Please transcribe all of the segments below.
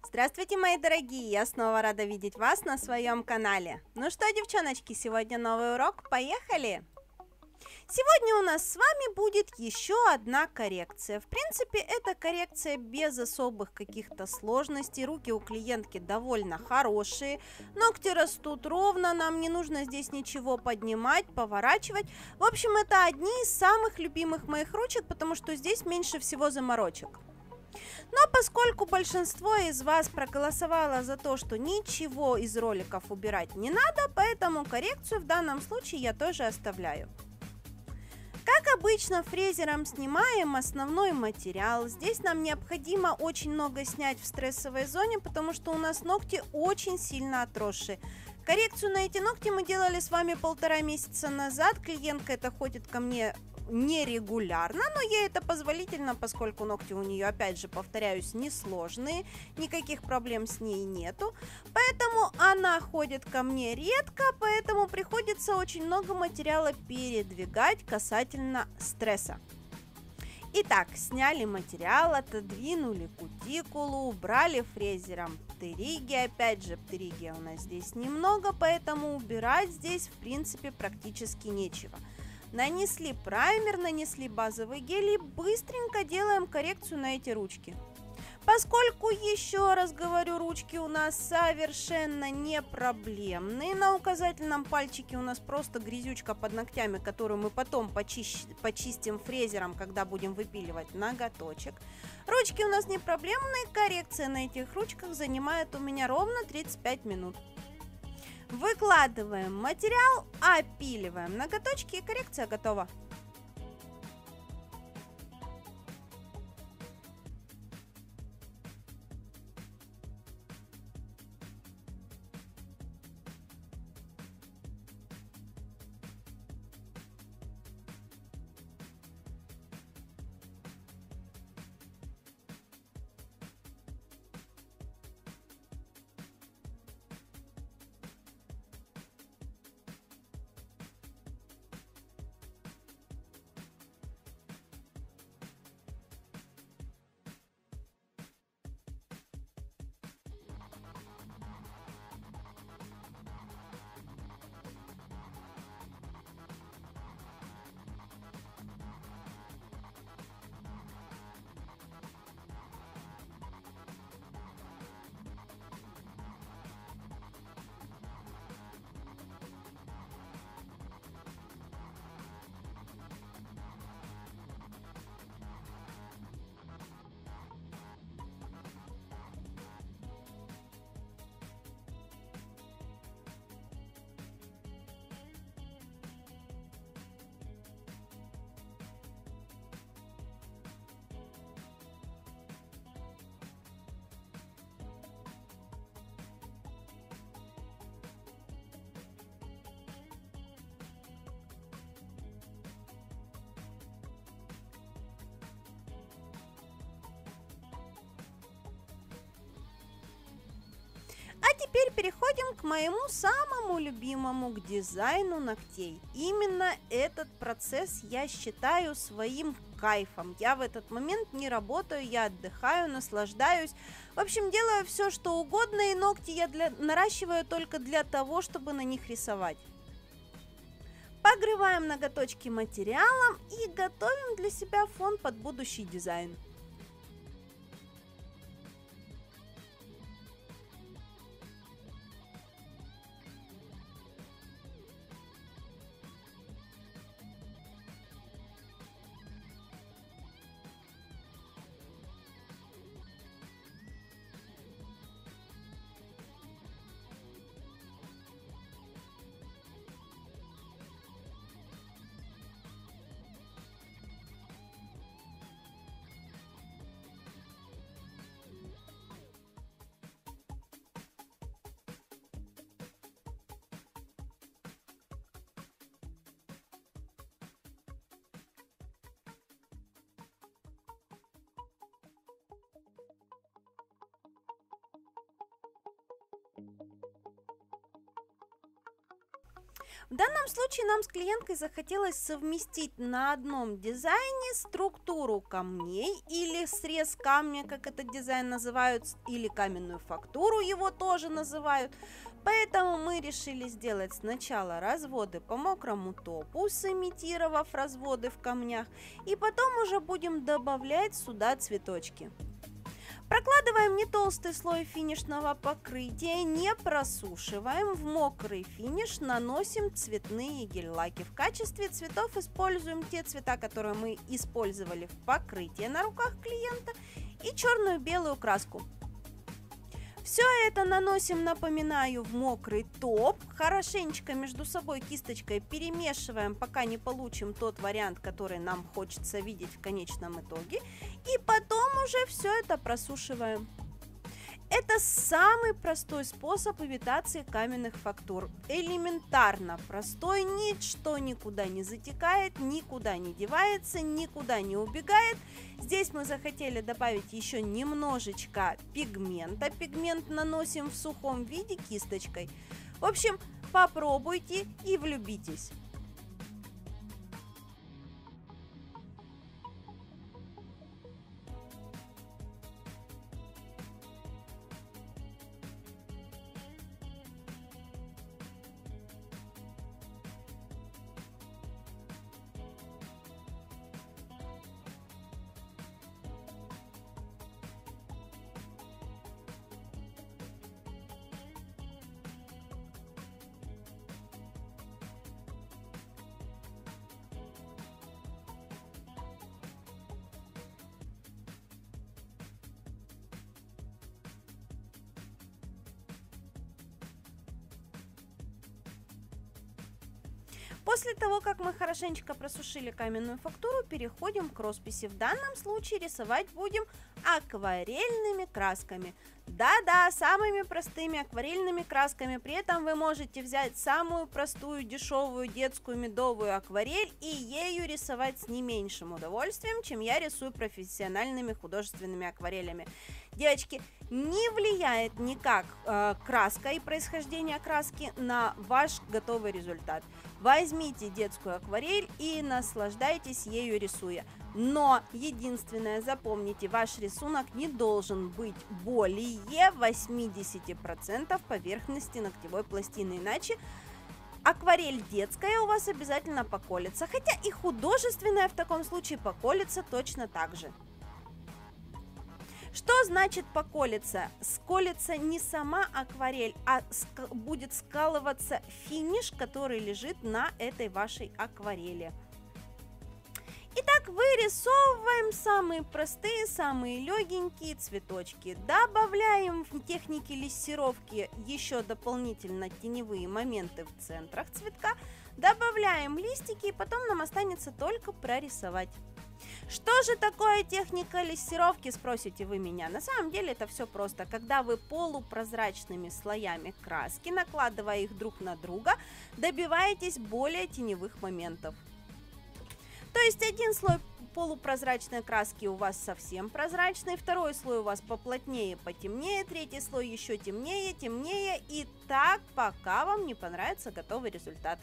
Здравствуйте, мои дорогие! Я снова рада видеть вас на своем канале. Ну что, девчоночки, сегодня новый урок. Поехали! Сегодня у нас с вами будет еще одна коррекция. В принципе, это коррекция без особых каких-то сложностей. Руки у клиентки довольно хорошие. Ногти растут ровно, нам не нужно здесь ничего поднимать, поворачивать. В общем, это одни из самых любимых моих ручек, потому что здесь меньше всего заморочек. Но поскольку большинство из вас проголосовало за то, что ничего из роликов убирать не надо, поэтому коррекцию в данном случае я тоже оставляю. Как обычно, фрезером снимаем основной материал. Здесь нам необходимо очень много снять в стрессовой зоне, потому что у нас ногти очень сильно отросшие. Коррекцию на эти ногти мы делали с вами 1,5 месяца назад. Клиентка это ходит ко мне нерегулярно, но ей это позволительно, поскольку ногти у нее, опять же, повторяюсь, несложные, никаких проблем с ней нету, поэтому она ходит ко мне редко, поэтому приходится очень много материала передвигать касательно стресса. Итак, сняли материал, отодвинули кутикулу, убрали фрезером птериги, опять же, птериги у нас здесь немного, поэтому убирать здесь, в принципе, практически нечего. Нанесли праймер, нанесли базовый гель и быстренько делаем коррекцию на эти ручки. Поскольку, еще раз говорю, ручки у нас совершенно не проблемные, на указательном пальчике у нас просто грязючка под ногтями, которую мы потом почистим фрезером, когда будем выпиливать ноготочек. Ручки у нас не проблемные, коррекция на этих ручках занимает у меня ровно 35 минут. Выкладываем материал, опиливаем ноготочки и коррекция готова. А теперь переходим к моему самому любимому, к дизайну ногтей. Именно этот процесс я считаю своим кайфом. Я в этот момент не работаю, я отдыхаю, наслаждаюсь. В общем, делаю все, что угодно, и ногти я наращиваю только для того, чтобы на них рисовать. Покрываем ноготочки материалом и готовим для себя фон под будущий дизайн. В данном случае нам с клиенткой захотелось совместить на одном дизайне структуру камней или срез камня, как этот дизайн называют, или каменную фактуру его тоже называют. Поэтому мы решили сделать сначала разводы по мокрому топу, сымитировав разводы в камнях, и потом уже будем добавлять сюда цветочки. Прокладываем не толстый слой финишного покрытия, не просушиваем, в мокрый финиш наносим цветные гель-лаки. В качестве цветов используем те цвета, которые мы использовали в покрытии на руках клиента, и черную белую краску. Все это наносим, напоминаю, в мокрый топ, хорошенечко между собой кисточкой перемешиваем, пока не получим тот вариант, который нам хочется видеть в конечном итоге, и потом уже все это просушиваем. Это самый простой способ имитации каменных фактур. Элементарно простой, ничто никуда не затекает, никуда не девается, никуда не убегает. Здесь мы захотели добавить еще немножечко пигмента. Пигмент наносим в сухом виде кисточкой. В общем, попробуйте и влюбитесь. После того, как мы хорошенечко просушили каменную фактуру, переходим к росписи. В данном случае рисовать будем акварельными красками. Да-да, самыми простыми акварельными красками. При этом вы можете взять самую простую, дешевую детскую медовую акварель и ею рисовать с не меньшим удовольствием, чем я рисую профессиональными художественными акварелями. Девочки, не влияет никак краска и происхождение краски на ваш готовый результат. Возьмите детскую акварель и наслаждайтесь ею рисуя. Но единственное, запомните, ваш рисунок не должен быть более 80% поверхности ногтевой пластины, иначе акварель детская у вас обязательно поколется, хотя и художественная в таком случае поколется точно так же. Что значит поколется? Сколется не сама акварель, а будет скалываться финиш, который лежит на этой вашей акварели. Итак, вырисовываем самые простые, самые легенькие цветочки. Добавляем в технике лессировки еще дополнительно теневые моменты в центрах цветка. Добавляем листики, и потом нам останется только прорисовать. Что же такое техника лессировки, спросите вы меня? На самом деле это все просто. Когда вы полупрозрачными слоями краски, накладывая их друг на друга, добиваетесь более теневых моментов. То есть один слой полупрозрачной краски у вас совсем прозрачный, второй слой у вас поплотнее, потемнее, третий слой еще темнее, темнее, и так, пока вам не понравится готовый результат.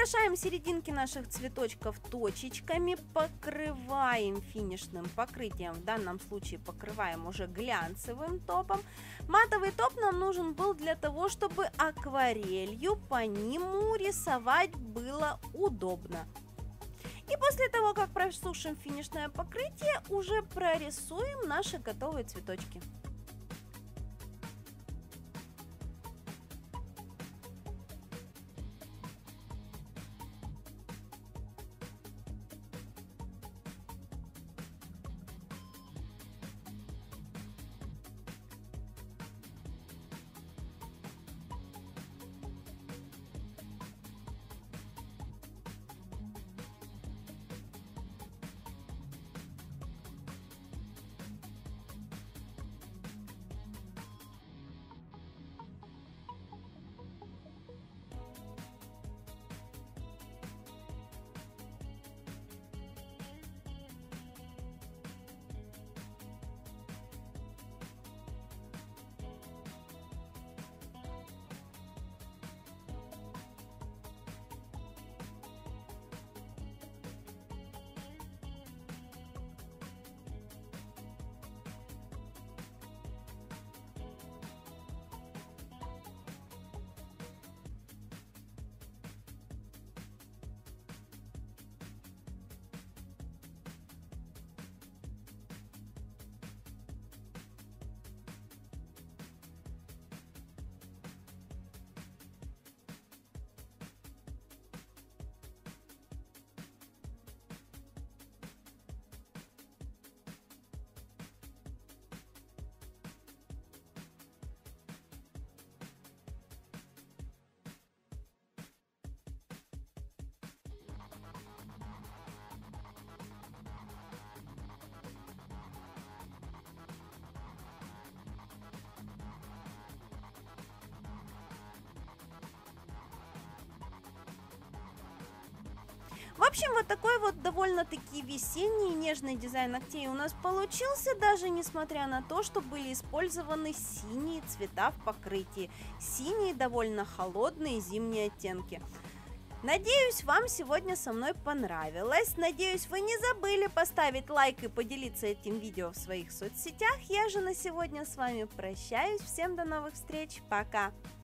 Украшаем серединки наших цветочков точечками, покрываем финишным покрытием, в данном случае покрываем уже глянцевым топом. Матовый топ нам нужен был для того, чтобы акварелью по нему рисовать было удобно. И после того, как просушим финишное покрытие, уже прорисуем наши готовые цветочки. В общем, вот такой вот довольно-таки весенний нежный дизайн ногтей у нас получился, даже несмотря на то, что были использованы синие цвета в покрытии. Синие довольно холодные зимние оттенки. Надеюсь, вам сегодня со мной понравилось. Надеюсь, вы не забыли поставить лайк и поделиться этим видео в своих соцсетях. Я же на сегодня с вами прощаюсь. Всем до новых встреч. Пока!